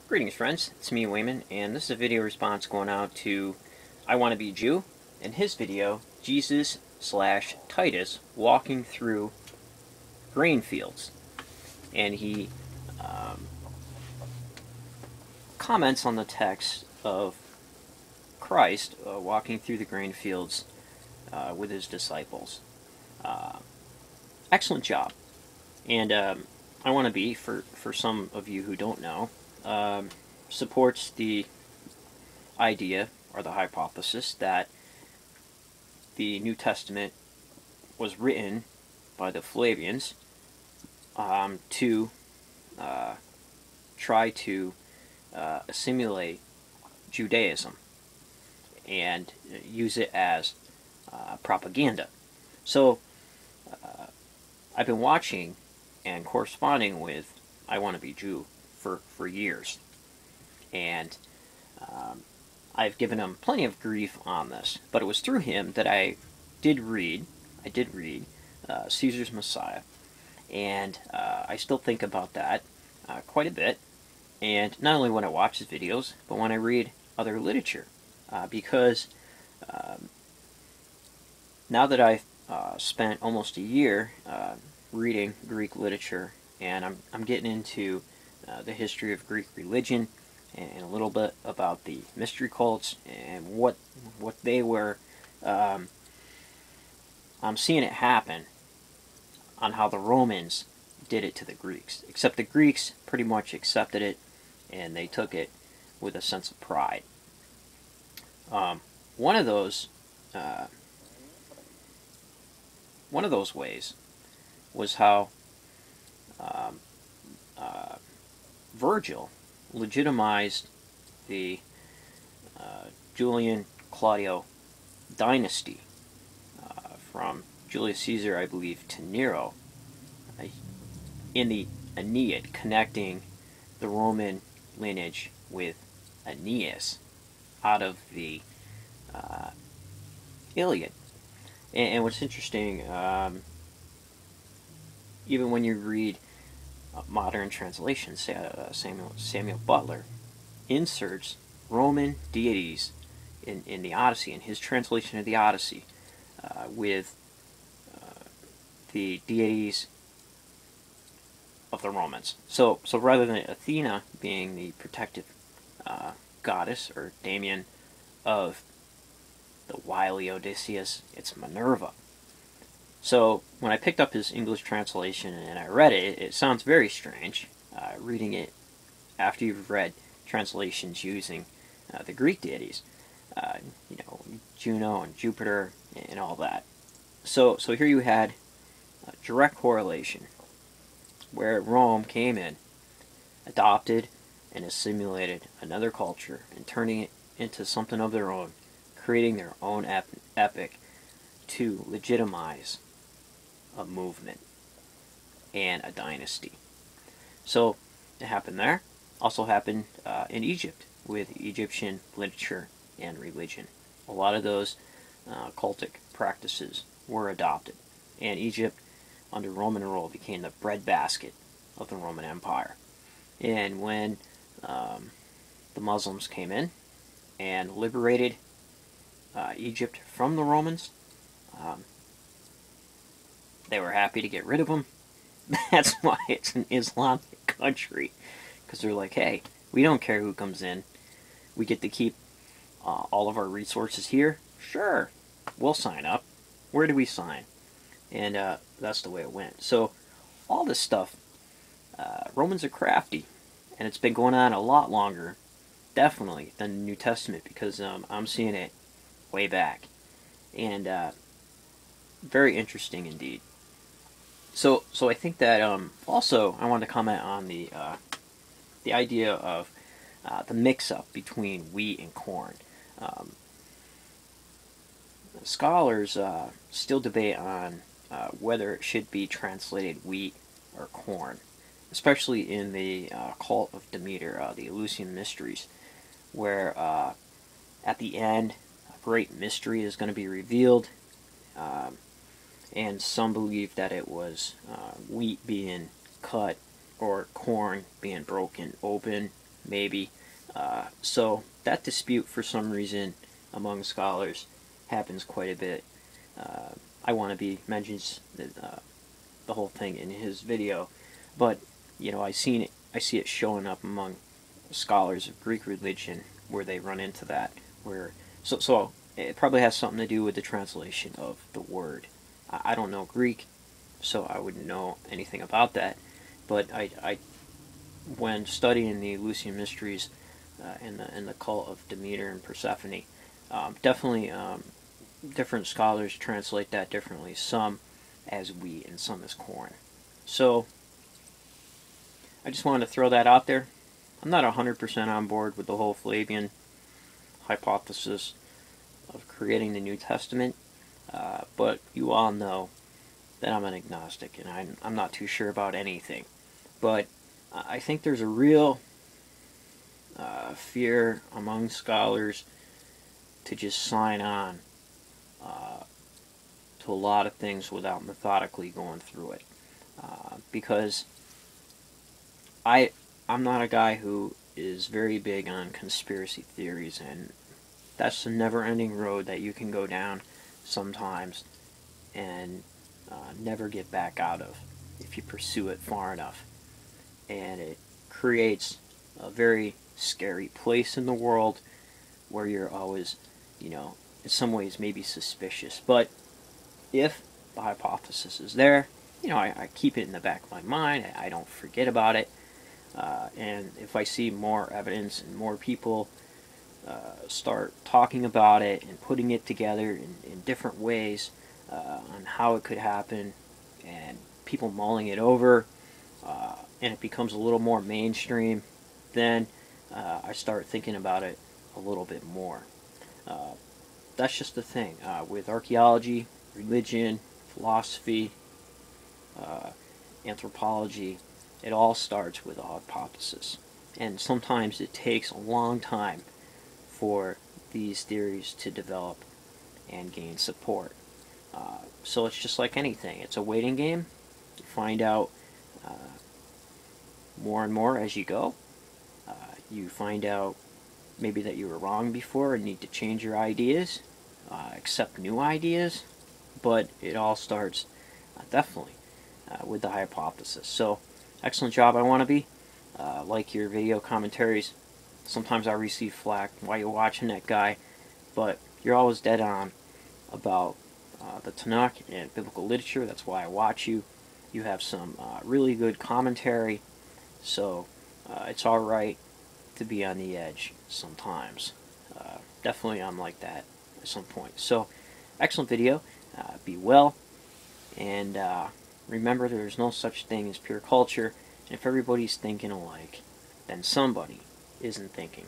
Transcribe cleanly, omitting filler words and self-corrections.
Greetings, friends. It's me, Wayman, and this is a video response going out to I Want to Be Jew, and his video, Jesus/Titus walking through grain fields. And he comments on the text of Christ walking through the grain fields with his disciples. Excellent job. And I Want to Be, for some of you who don't know, supports the idea or the hypothesis that the New Testament was written by the Flavians to try to assimilate Judaism and use it as propaganda. So I've been watching and corresponding with I Want to Be Jew for years, and I've given him plenty of grief on this, but it was through him that I did read Caesar's Messiah, and I still think about that quite a bit, and not only when I watch his videos, but when I read other literature, because now that I've spent almost a year reading Greek literature, and I'm getting into the history of Greek religion and a little bit about the mystery cults and what they were. I'm seeing it happen on how the Romans did it to the Greeks. Except the Greeks pretty much accepted it, and they took it with a sense of pride. One of those ways was how Virgil legitimized the Julian Claudio dynasty from Julius Caesar, I believe, to Nero in the Aeneid, connecting the Roman lineage with Aeneas out of the Iliad. And what's interesting, even when you read modern translations, say Samuel Butler inserts Roman deities in the Odyssey, in his translation of the Odyssey, with the deities of the Romans. So rather than Athena being the protective goddess or daemon of the wily Odysseus, it's Minerva. So when I picked up his English translation and I read it, it sounds very strange, reading it after you've read translations using the Greek deities, Juno and Jupiter and all that. So here you had a direct correlation where Rome came in, adopted and assimilated another culture and turning it into something of their own, creating their own epic to legitimize a movement and a dynasty. So it happened there. Also happened in Egypt with Egyptian literature and religion. A lot of those cultic practices were adopted, and Egypt under Roman rule became the breadbasket of the Roman Empire. And when the Muslims came in and liberated Egypt from the Romans, they were happy to get rid of them. That's why it's an Islamic country, because they're like, hey, we don't care who comes in. We get to keep all of our resources here. Sure, we'll sign up. Where do we sign? And that's the way it went. So all this stuff, Romans are crafty, and it's been going on a lot longer, definitely, than the New Testament, because I'm seeing it way back. And very interesting indeed. So I think that also I wanted to comment on the idea of the mix-up between wheat and corn. Scholars still debate on whether it should be translated wheat or corn, especially in the cult of Demeter, the Eleusinian Mysteries, where at the end a great mystery is going to be revealed. And some believe that it was wheat being cut or corn being broken open maybe. So that dispute, for some reason, among scholars happens quite a bit. I want to be mentions the whole thing in his video, but you know, I see it showing up among scholars of Greek religion where they run into that. So it probably has something to do with the translation of the word. I don't know Greek, so I wouldn't know anything about that. But I when studying the Eleusinian mysteries and the cult of Demeter and Persephone, definitely different scholars translate that differently. Some as wheat and some as corn. So I just wanted to throw that out there. I'm not 100% on board with the whole Flavian hypothesis of creating the New Testament, but you all know that I'm an agnostic and I'm not too sure about anything. But I think there's a real fear among scholars to just sign on to a lot of things without methodically going through it. Because I'm not a guy who is very big on conspiracy theories, and that's a never-ending road that you can go down sometimes and never get back out of if you pursue it far enough. And it creates a very scary place in the world where you're always, you know, in some ways maybe suspicious. But if the hypothesis is there, you know, I keep it in the back of my mind. I don't forget about it. And if I see more evidence and more people start talking about it and putting it together in different ways on how it could happen, and people mulling it over, and it becomes a little more mainstream, then I start thinking about it a little bit more. That's just the thing. With archaeology, religion, philosophy, anthropology, it all starts with a hypothesis. And sometimes it takes a long time for these theories to develop and gain support. So it's just like anything. It's a waiting game. You find out more and more as you go. You find out maybe that you were wrong before and need to change your ideas, accept new ideas, but it all starts definitely with the hypothesis. So, excellent job, I want to be. Like your video commentaries. Sometimes I receive flack, why you watching that guy, but you're always dead on about the Tanakh and biblical literature. That's why I watch you. You have some really good commentary, so it's alright to be on the edge sometimes. Definitely I'm like that at some point. So, excellent video. Be well, and remember there's no such thing as pure culture, and if everybody's thinking alike, then somebody isn't thinking.